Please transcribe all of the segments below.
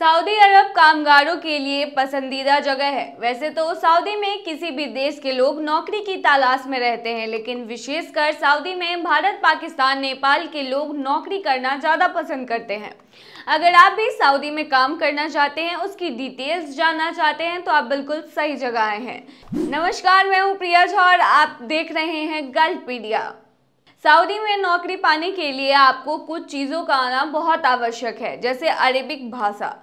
Saudi अरब कामगारों के लिए पसंदीदा जगह है। वैसे तो सऊदी में किसी भी देश के लोग नौकरी की तलाश में रहते हैं, लेकिन विशेषकर सऊदी में भारत, पाकिस्तान, नेपाल के लोग नौकरी करना ज़्यादा पसंद करते हैं। अगर आप भी सऊदी में काम करना चाहते हैं, उसकी डिटेल्स जानना चाहते हैं, तो आप बिल्कुल सही जगह आए हैं। नमस्कार, मैं हूँ प्रिया झा और आप देख रहे हैं गल्फपीडिया। सऊदी में नौकरी पाने के लिए आपको कुछ चीज़ों का आना बहुत आवश्यक है, जैसे अरेबिक भाषा।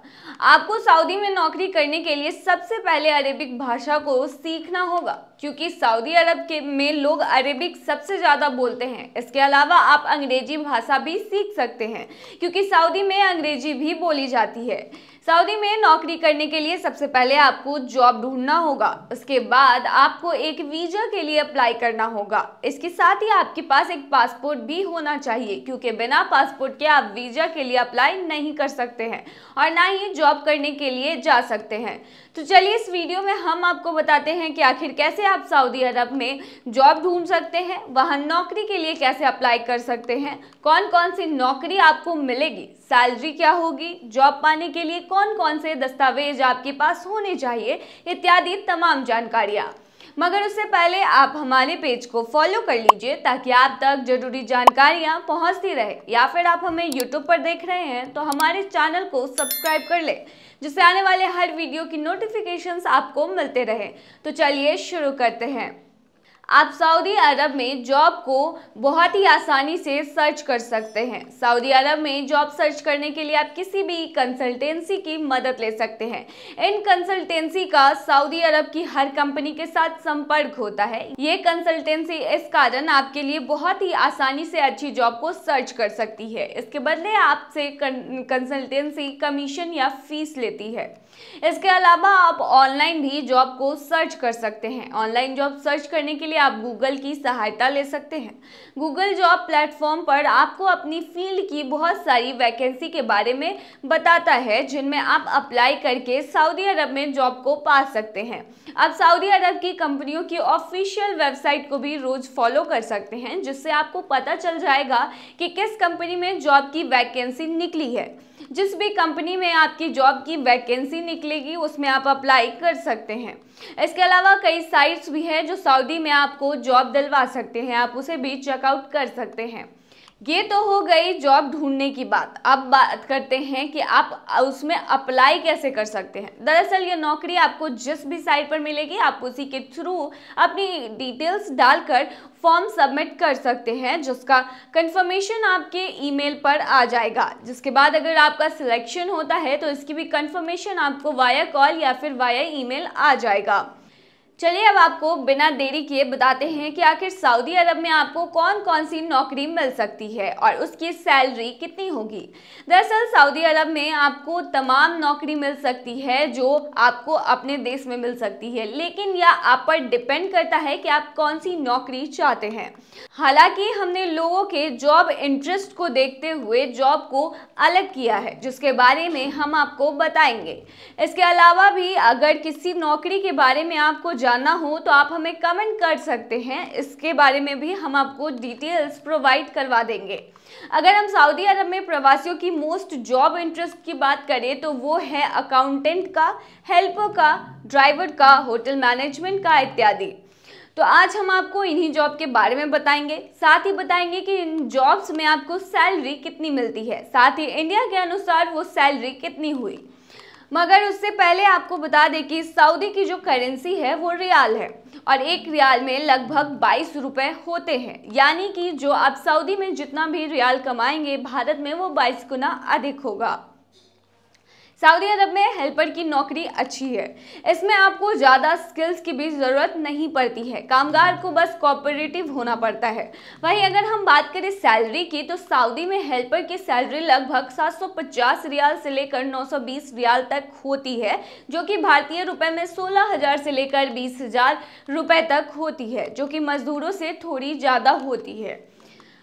आपको सऊदी में नौकरी करने के लिए सबसे पहले अरेबिक भाषा को सीखना होगा, क्योंकि सऊदी अरब में लोग अरेबिक सबसे ज़्यादा बोलते हैं। इसके अलावा आप अंग्रेजी भाषा भी सीख सकते हैं, क्योंकि सऊदी में अंग्रेजी भी बोली जाती है। सऊदी में नौकरी करने के लिए सबसे पहले आपको जॉब ढूंढना होगा। उसके बाद आपको एक वीज़ा के लिए अप्लाई करना होगा। इसके साथ ही आपके पास एक पासपोर्ट भी होना चाहिए, क्योंकि बिना पासपोर्ट के आप वीज़ा के लिए अप्लाई नहीं कर सकते हैं और ना ही जॉब करने के लिए जा सकते हैं। तो चलिए इस वीडियो में हम आपको बताते हैं कि आखिर कैसे आप सऊदी अरब में जॉब ढूंढ सकते हैं, वहाँ नौकरी के लिए कैसे अप्लाई कर सकते हैं, कौन कौन सी नौकरी आपको मिलेगी, सैलरी क्या होगी, जॉब पाने के लिए कौन कौन से दस्तावेज आपके पास होने चाहिए, इत्यादि तमाम जानकारियाँ। मगर उससे पहले आप हमारे पेज को फॉलो कर लीजिए, ताकि आप तक जरूरी जानकारियाँ पहुँचती रहे। या फिर आप हमें यूट्यूब पर देख रहे हैं तो हमारे चैनल को सब्सक्राइब कर ले, जिससे आने वाले हर वीडियो की नोटिफिकेशंस आपको मिलते रहे। तो चलिए शुरू करते हैं। आप सऊदी अरब में जॉब को बहुत ही आसानी से सर्च कर सकते हैं। सऊदी अरब में जॉब सर्च करने के लिए आप किसी भी कंसल्टेंसी की मदद ले सकते हैं। इन कंसल्टेंसी का सऊदी अरब की हर कंपनी के साथ संपर्क होता है। ये कंसल्टेंसी इस कारण आपके लिए बहुत ही आसानी से अच्छी जॉब को सर्च कर सकती है। इसके बदले आपसे कंसल्टेंसी कमीशन या फीस लेती है। इसके अलावा आप ऑनलाइन भी जॉब को सर्च कर सकते हैं। ऑनलाइन जॉब सर्च करने के लिए आप गूगल की सहायता ले सकते हैं। गूगल जॉब प्लेटफॉर्म पर आपको अपनी फील्ड की बहुत सारी वैकेंसी के बारे में बताता है, जिनमें आप अप्लाई करके सऊदी अरब में जॉब को पा सकते हैं। आप सऊदी अरब की कंपनियों की ऑफिशियल वेबसाइट को भी रोज फॉलो कर सकते हैं, जिससे आपको पता चल जाएगा कि किस कंपनी में जॉब की वैकेंसी निकली है। जिस भी कंपनी में आपकी जॉब की वैकेंसी निकलेगी, उसमें आप अप्लाई कर सकते हैं। इसके अलावा कई साइट्स भी हैं जो सऊदी में आपको जॉब दिलवा सकते हैं, आप उसे भी चेकआउट कर सकते हैं। ये तो हो गई जॉब ढूंढने की बात। अब बात करते हैं कि आप उसमें अप्लाई कैसे कर सकते हैं। दरअसल ये नौकरी आपको जिस भी साइट पर मिलेगी, आप उसी के थ्रू अपनी डिटेल्स डालकर फॉर्म सबमिट कर सकते हैं, जिसका कंफर्मेशन आपके ईमेल पर आ जाएगा। जिसके बाद अगर आपका सिलेक्शन होता है तो इसकी भी कंफर्मेशन आपको वाया कॉल या फिर वाया ईमेल आ जाएगा। चलिए अब आपको बिना देरी किए बताते हैं कि आखिर सऊदी अरब में आपको कौन कौन सी नौकरी मिल सकती है और उसकी सैलरी कितनी होगी। दरअसल सऊदी अरब में आपको तमाम नौकरी मिल सकती है जो आपको अपने देश में मिल सकती है, लेकिन यह आप पर डिपेंड करता है कि आप कौन सी नौकरी चाहते हैं। हालांकि हमने लोगों के जॉब इंटरेस्ट को देखते हुए जॉब को अलग किया है, जिसके बारे में हम आपको बताएंगे। इसके अलावा भी अगर किसी नौकरी के बारे में आपको जानना हो तो आप हमें कमेंट कर सकते हैं, इसके बारे में भी हम आपको डिटेल्स प्रोवाइड करवा देंगे। अगर हम सऊदी अरब में प्रवासियों की मोस्ट जॉब इंटरेस्ट की बात करें तो वो है अकाउंटेंट का, हेल्पर का, ड्राइवर का, होटल मैनेजमेंट का इत्यादि। तो आज हम आपको इन्हीं जॉब के बारे में बताएंगे, साथ ही बताएंगे कि इन जॉब्स में आपको सैलरी कितनी मिलती है, साथ ही इंडिया के अनुसार वो सैलरी कितनी हुई। मगर उससे पहले आपको बता दें कि सऊदी की जो करेंसी है वो रियाल है और एक रियाल में लगभग 22 रुपए होते हैं। यानी कि जो आप सऊदी में जितना भी रियाल कमाएंगे, भारत में वो 22 गुना अधिक होगा। सऊदी अरब में हेल्पर की नौकरी अच्छी है। इसमें आपको ज़्यादा स्किल्स की भी ज़रूरत नहीं पड़ती है, कामगार को बस कोऑपरेटिव होना पड़ता है। वहीं अगर हम बात करें सैलरी की, तो सऊदी में हेल्पर की सैलरी लगभग 750 रियाल से लेकर 920 रियाल तक होती है, जो कि भारतीय रुपए में 16,000 से लेकर 20,000 रुपए तक होती है, जो कि मजदूरों से थोड़ी ज़्यादा होती है,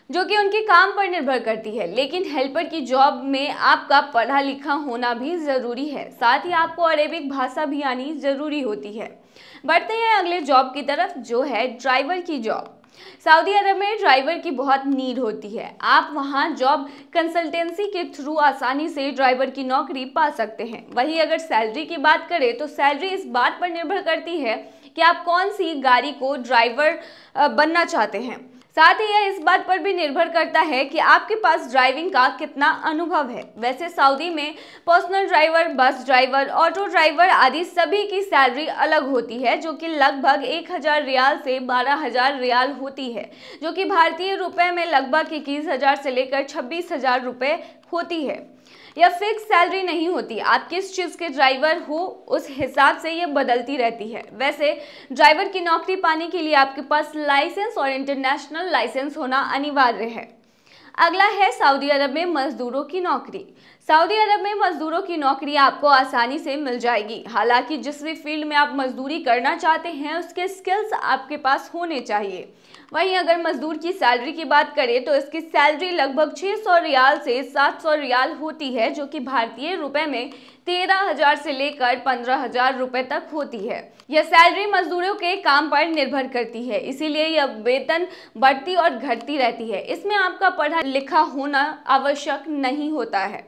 जो कि उनके काम पर निर्भर करती है। लेकिन हेल्पर की जॉब में आपका पढ़ा लिखा होना भी ज़रूरी है, साथ ही आपको अरेबिक भाषा भी आनी ज़रूरी होती है। बढ़ते हैं अगले जॉब की तरफ, जो है ड्राइवर की जॉब। सऊदी अरब में ड्राइवर की बहुत नीड होती है। आप वहां जॉब कंसल्टेंसी के थ्रू आसानी से ड्राइवर की नौकरी पा सकते हैं। वहीं अगर सैलरी की बात करें तो सैलरी इस बात पर निर्भर करती है कि आप कौन सी गाड़ी को ड्राइवर बनना चाहते हैं। साथ ही यह इस बात पर भी निर्भर करता है कि आपके पास ड्राइविंग का कितना अनुभव है। वैसे सऊदी में personal driver, bus driver, auto driver आदि सभी की सैलरी अलग होती है, जो कि लगभग 1000 रियाल से 12,000 रियाल होती है, जो कि भारतीय रुपए में लगभग 21,000 से लेकर 26,000 रुपए होती है। यह फिक्स सैलरी नहीं होती, आप किस चीज़ के ड्राइवर हो उस हिसाब से ये बदलती रहती है। वैसे ड्राइवर की नौकरी पाने के लिए आपके पास लाइसेंस और इंटरनेशनल लाइसेंस होना अनिवार्य है। अगला है सऊदी अरब में मजदूरों की नौकरी। सऊदी अरब में मजदूरों की नौकरी आपको आसानी से मिल जाएगी। हालांकि जिस भी फील्ड में आप मजदूरी करना चाहते हैं उसके स्किल्स आपके पास होने चाहिए। वहीं अगर मजदूर की सैलरी की बात करें तो इसकी सैलरी लगभग 600 रियाल से 700 रियाल होती है, जो कि भारतीय रुपए में 13,000 से लेकर 15,000 रुपए तक होती है। यह सैलरी मजदूरों के काम पर निर्भर करती है, इसीलिए यह वेतन बढ़ती और घटती रहती है। इसमें आपका पढ़ा लिखा होना आवश्यक नहीं होता है।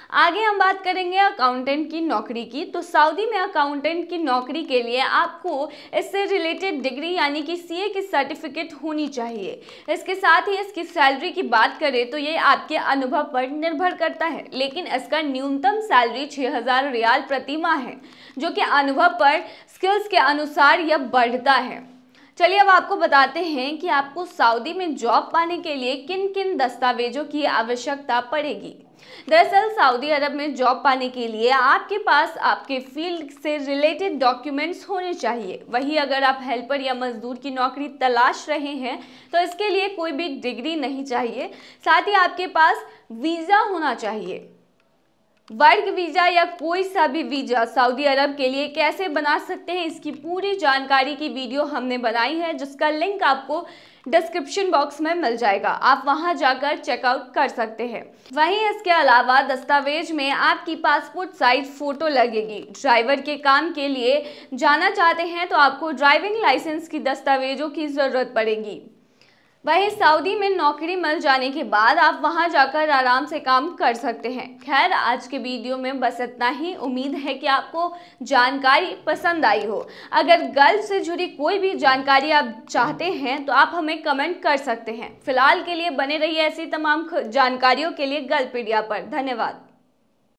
आगे हम बात करेंगे अकाउंटेंट की नौकरी की। तो सऊदी में अकाउंटेंट की नौकरी के लिए आपको इससे रिलेटेड डिग्री यानी कि सीए की सर्टिफिकेट होनी चाहिए। इसके साथ ही इसकी सैलरी की बात करें तो ये आपके अनुभव पर निर्भर करता है, लेकिन इसका न्यूनतम सैलरी 6,000 रियाल प्रति माह है, जो कि अनुभव पर स्किल्स के अनुसार यह बढ़ता है। चलिए अब आपको बताते हैं कि आपको सऊदी में जॉब पाने के लिए किन किन दस्तावेजों की आवश्यकता पड़ेगी। दरअसल सऊदी अरब में जॉब पाने के लिए आपके पास आपके फील्ड से रिलेटेड डॉक्यूमेंट्स होने चाहिए। वहीं अगर आप हेल्पर या मजदूर की नौकरी तलाश रहे हैं तो इसके लिए कोई भी डिग्री नहीं चाहिए। साथ ही आपके पास वीज़ा होना चाहिए। वर्क वीज़ा या कोई सा भी वीज़ा सऊदी अरब के लिए कैसे बना सकते हैं, इसकी पूरी जानकारी की वीडियो हमने बनाई है, जिसका लिंक आपको डिस्क्रिप्शन बॉक्स में मिल जाएगा। आप वहां जाकर चेकआउट कर सकते हैं। वहीं इसके अलावा दस्तावेज में आपकी पासपोर्ट साइज फोटो लगेगी। ड्राइवर के काम के लिए जाना चाहते हैं तो आपको ड्राइविंग लाइसेंस की दस्तावेजों की ज़रूरत पड़ेगी। वहीं सऊदी में नौकरी मिल जाने के बाद आप वहां जाकर आराम से काम कर सकते हैं। खैर आज के वीडियो में बस इतना ही। उम्मीद है कि आपको जानकारी पसंद आई हो। अगर गल्फ से जुड़ी कोई भी जानकारी आप चाहते हैं तो आप हमें कमेंट कर सकते हैं। फिलहाल के लिए बने रहिए ऐसी तमाम जानकारियों के लिए गल्फपीडिया पर। धन्यवाद।